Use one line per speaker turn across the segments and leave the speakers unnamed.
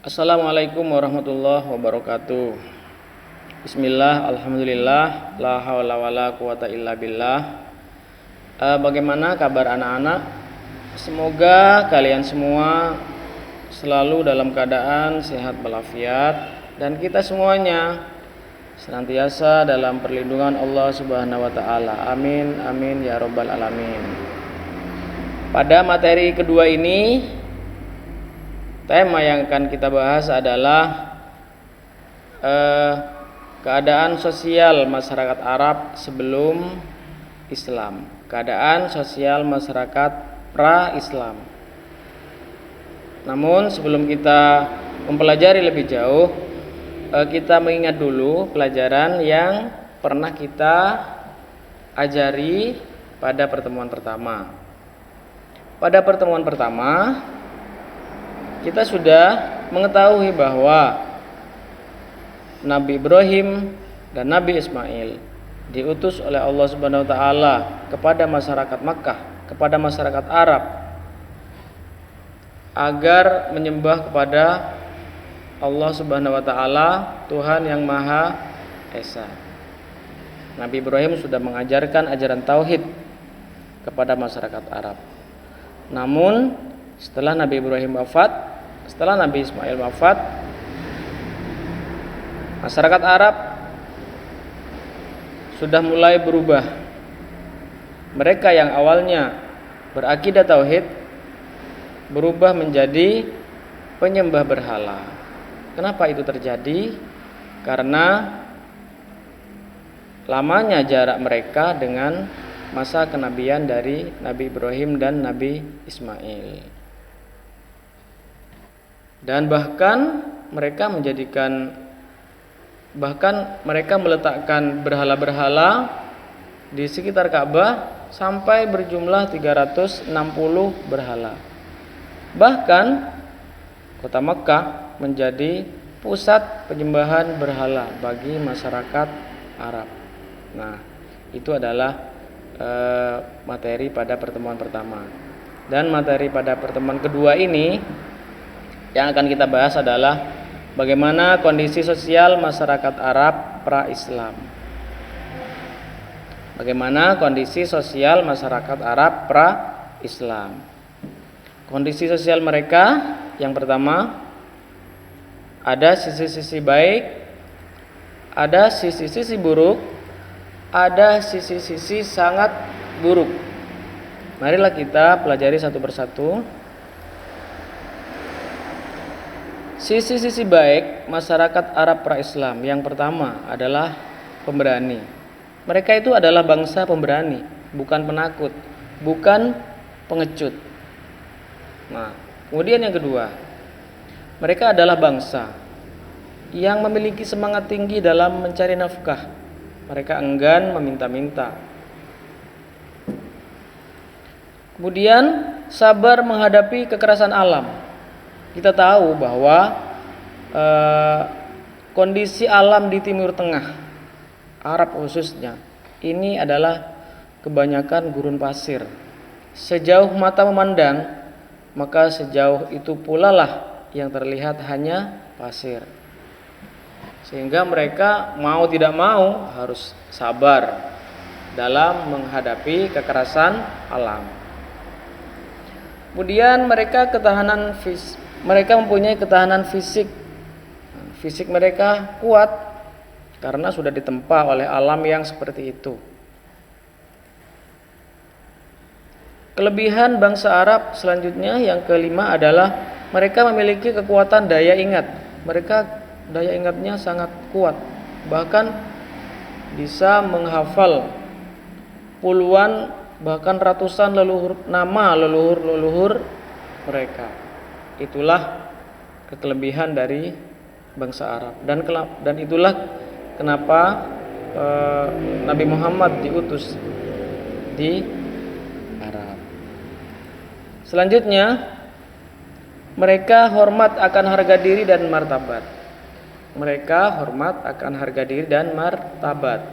Assalamualaikum warahmatullahi wabarakatuh. Bismillah, alhamdulillah, la haula wala quwata illa billah. Bagaimana kabar anak-anak? Semoga kalian semua selalu dalam keadaan sehat walafiat dan kita semuanya senantiasa dalam perlindungan Allah Subhanahu wa taala. Amin amin ya rabbal alamin. Pada materi kedua ini, tema yang akan kita bahas adalah keadaan sosial masyarakat Arab sebelum Islam. Keadaan sosial masyarakat pra-Islam. Namun sebelum kita mempelajari lebih jauh, kita mengingat dulu pelajaran yang pernah kita ajari pada pertemuan pertama. Pada pertemuan pertama, kita sudah mengetahui bahwa Nabi Ibrahim dan Nabi Ismail diutus oleh Allah Subhanahu wa taala kepada masyarakat Makkah, kepada masyarakat Arab agar menyembah kepada Allah Subhanahu wa taala, Tuhan yang Maha Esa. Nabi Ibrahim sudah mengajarkan ajaran tauhid kepada masyarakat Arab. Namun setelah Nabi Ibrahim wafat, setelah Nabi Ismail wafat, masyarakat Arab sudah mulai berubah. Mereka yang awalnya berakidah tauhid berubah menjadi penyembah berhala. Kenapa itu terjadi? Karena lamanya jarak mereka dengan masa kenabian dari Nabi Ibrahim dan Nabi Ismail. Dan bahkan mereka meletakkan berhala-berhala di sekitar Ka'bah sampai berjumlah 360 berhala. Bahkan kota Mekkah menjadi pusat penyembahan berhala bagi masyarakat Arab. Nah, itu adalah materi pada pertemuan pertama. Dan materi pada pertemuan kedua ini yang akan kita bahas adalah bagaimana kondisi sosial masyarakat Arab pra-Islam. Bagaimana kondisi sosial masyarakat Arab pra-Islam. Kondisi sosial mereka yang pertama, ada sisi-sisi baik, ada sisi-sisi buruk, ada sisi-sisi sangat buruk. Marilah kita pelajari satu persatu. Sisi-sisi baik masyarakat Arab pra-Islam yang pertama adalah pemberani. Mereka itu adalah bangsa pemberani, bukan penakut, bukan pengecut. Nah, kemudian yang kedua, mereka adalah bangsa yang memiliki semangat tinggi dalam mencari nafkah. Mereka enggan meminta-minta. Kemudian sabar menghadapi kekerasan alam. Kita tahu bahwa kondisi alam di Timur Tengah, Arab khususnya, ini adalah kebanyakan gurun pasir. Sejauh mata memandang, maka sejauh itu pula lah yang terlihat hanya pasir. Sehingga mereka mau tidak mau harus sabar dalam menghadapi kekerasan alam. Kemudian mereka mempunyai ketahanan fisik. Fisik mereka kuat karena sudah ditempa oleh alam yang seperti itu. Kelebihan bangsa Arab selanjutnya yang kelima adalah mereka memiliki kekuatan daya ingat. Mereka daya ingatnya sangat kuat. Bahkan bisa menghafal puluhan bahkan ratusan nama leluhur mereka. Itulah kelebihan dari bangsa Arab dan itulah kenapa Nabi Muhammad diutus di Arab. Selanjutnya, mereka hormat akan harga diri dan martabat. Mereka hormat akan harga diri dan martabat.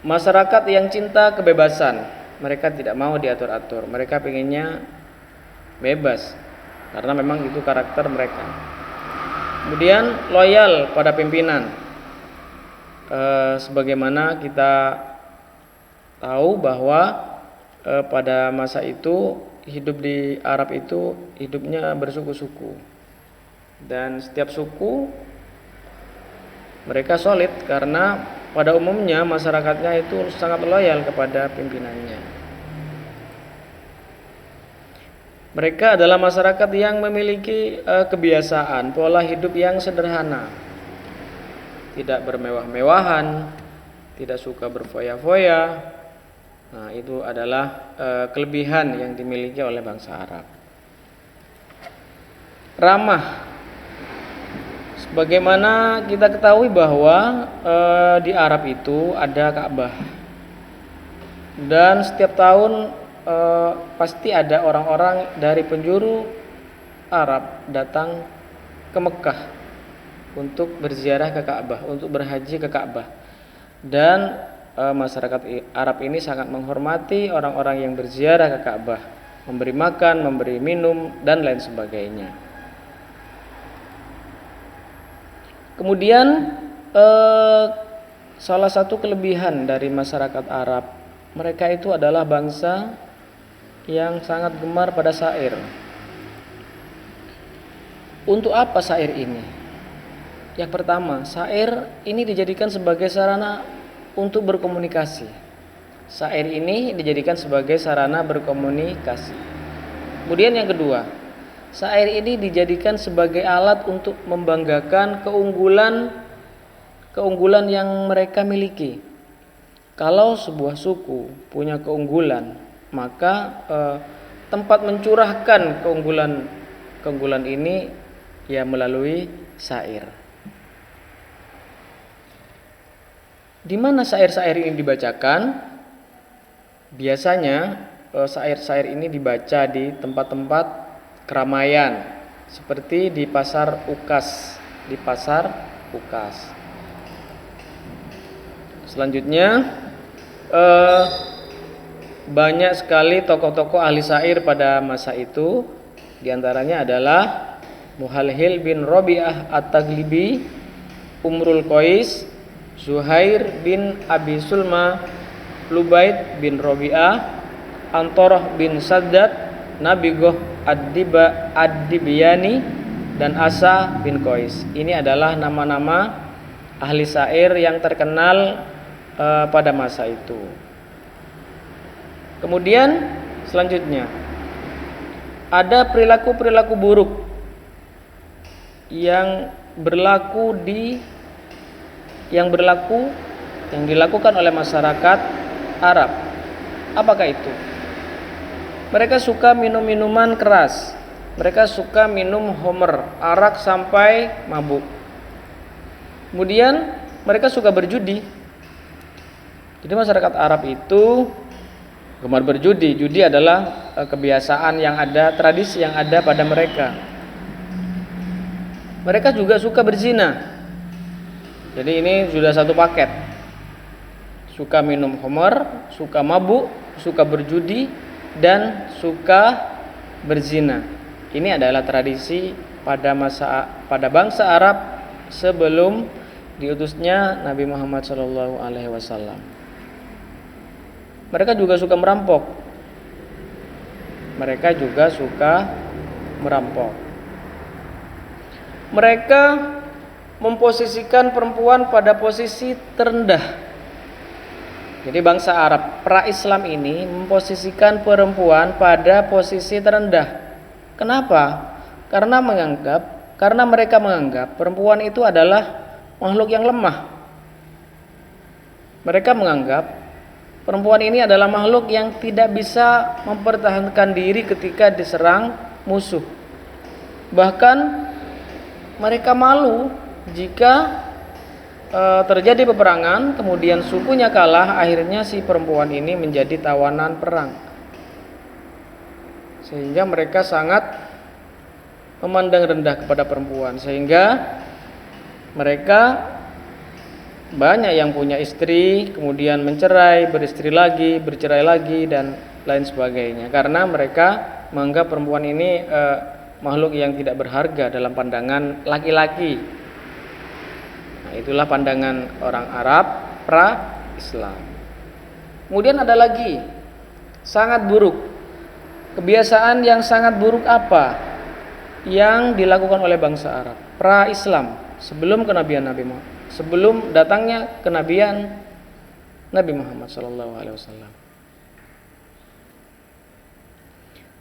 Masyarakat yang cinta kebebasan, mereka tidak mau diatur-atur. Mereka pengennya bebas. karena memang itu karakter mereka. Kemudian loyal pada pimpinan, sebagaimana kita tahu bahwa pada masa itu hidup di Arab itu hidupnya bersuku-suku, dan setiap suku mereka solid karena pada umumnya masyarakatnya itu sangat loyal kepada pimpinannya. Mereka adalah masyarakat yang memiliki kebiasaan pola hidup yang sederhana, tidak bermewah-mewahan, tidak suka berfoya-foya. Nah, itu adalah kelebihan yang dimiliki oleh bangsa Arab. Ramah, sebagaimana kita ketahui bahwa di Arab itu ada Ka'bah, dan setiap tahun pasti ada orang-orang dari penjuru Arab datang ke Mekah untuk berziarah ke Ka'bah, untuk berhaji ke Ka'bah. Dan masyarakat Arab ini sangat menghormati orang-orang yang berziarah ke Ka'bah, memberi makan, memberi minum, dan lain sebagainya. Kemudian salah satu kelebihan dari masyarakat Arab, mereka itu adalah bangsa yang sangat gemar pada syair. Untuk apa syair ini? Yang pertama, syair ini dijadikan sebagai sarana untuk berkomunikasi. Syair ini dijadikan sebagai sarana berkomunikasi. Kemudian yang kedua, syair ini dijadikan sebagai alat untuk membanggakan keunggulan yang mereka miliki. Kalau sebuah suku punya keunggulan, maka tempat mencurahkan keunggulan ini ya melalui syair. Di mana syair-syair ini dibacakan? Biasanya syair-syair ini dibaca di tempat-tempat keramaian, seperti di pasar Ukas, Selanjutnya banyak sekali tokoh-tokoh ahli syair pada masa itu. Di antaranya adalah Muhalhil bin Rabi'ah At-Taglibi, Umrul Qais, Zuhair bin Abi Sulma, Lubaid bin Rabi'ah, Antorah bin Saddad, Nabigoh Ad-Dibiyani, dan Asa bin Qais. Ini adalah nama-nama ahli syair yang terkenal pada masa itu. Kemudian selanjutnya ada perilaku-perilaku buruk yang dilakukan oleh masyarakat Arab. Apakah itu? Mereka suka minum minuman keras. Mereka suka minum homer, arak sampai mabuk. Kemudian mereka suka berjudi. Jadi masyarakat Arab itu gemar berjudi. Judi adalah kebiasaan yang ada, tradisi yang ada pada mereka. Mereka juga suka berzina. Jadi ini sudah satu paket. Suka minum khamar, suka mabuk, suka berjudi, dan suka berzina. Ini adalah tradisi pada bangsa Arab sebelum diutusnya Nabi Muhammad SAW. Mereka juga suka merampok. Mereka memposisikan perempuan pada posisi terendah. Jadi bangsa Arab pra-Islam ini memposisikan perempuan pada posisi terendah. Kenapa? Karena mereka menganggap perempuan itu adalah makhluk yang lemah. Mereka menganggap perempuan ini adalah makhluk yang tidak bisa mempertahankan diri ketika diserang musuh. Bahkan mereka malu jika terjadi peperangan, kemudian sukunya kalah, akhirnya si perempuan ini menjadi tawanan perang. Sehingga mereka sangat memandang rendah kepada perempuan, sehingga mereka banyak yang punya istri, kemudian mencerai, bercerai lagi, dan lain sebagainya. Karena mereka menganggap perempuan ini makhluk yang tidak berharga dalam pandangan laki-laki. Nah, itulah pandangan orang Arab pra-Islam. Kemudian ada lagi sangat buruk. Kebiasaan yang sangat buruk apa yang dilakukan oleh bangsa Arab pra-Islam sebelum kenabian Nabi Muhammad, sebelum datangnya kenabian Nabi Muhammad SAW?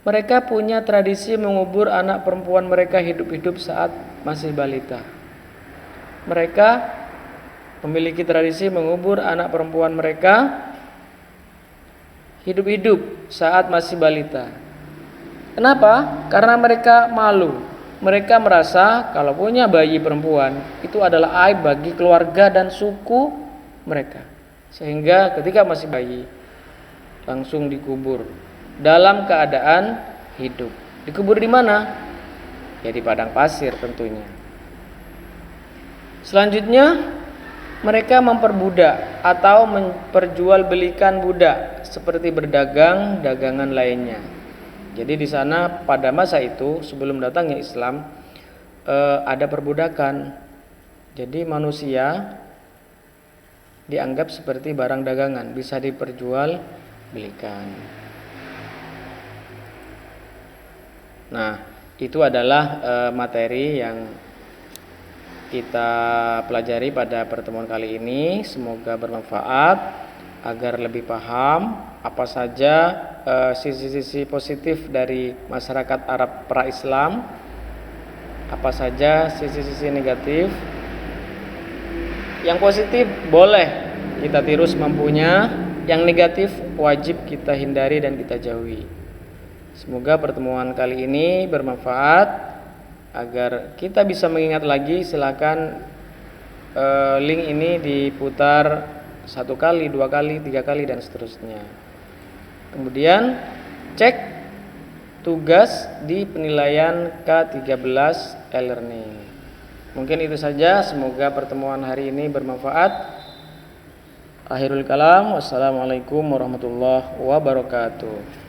Mereka punya tradisi mengubur anak perempuan mereka hidup-hidup saat masih balita. Mereka memiliki tradisi mengubur anak perempuan mereka hidup-hidup saat masih balita. Kenapa? Karena mereka malu. Mereka merasa kalau punya bayi perempuan itu adalah aib bagi keluarga dan suku mereka. Sehingga ketika masih bayi langsung dikubur dalam keadaan hidup. Dikubur di mana? Ya di padang pasir tentunya. Selanjutnya mereka memperbudak atau memperjualbelikan budak seperti berdagang dagangan lainnya. Jadi di sana pada masa itu sebelum datangnya Islam ada perbudakan. Jadi manusia dianggap seperti barang dagangan, bisa diperjualbelikan. Nah, itu adalah materi yang kita pelajari pada pertemuan kali ini. Semoga bermanfaat agar lebih paham apa saja sisi-sisi positif dari masyarakat Arab pra-Islam, apa saja sisi-sisi negatif. Yang positif boleh kita tiru semampunya, yang negatif wajib kita hindari dan kita jauhi. Semoga pertemuan kali ini bermanfaat. Agar kita bisa mengingat lagi, silakan link ini diputar 1 kali, 2 kali, 3 kali dan seterusnya. Kemudian cek tugas di penilaian K13 e-learning. Mungkin itu saja. Semoga pertemuan hari ini bermanfaat. Akhirul kalam. Wassalamualaikum warahmatullahi wabarakatuh.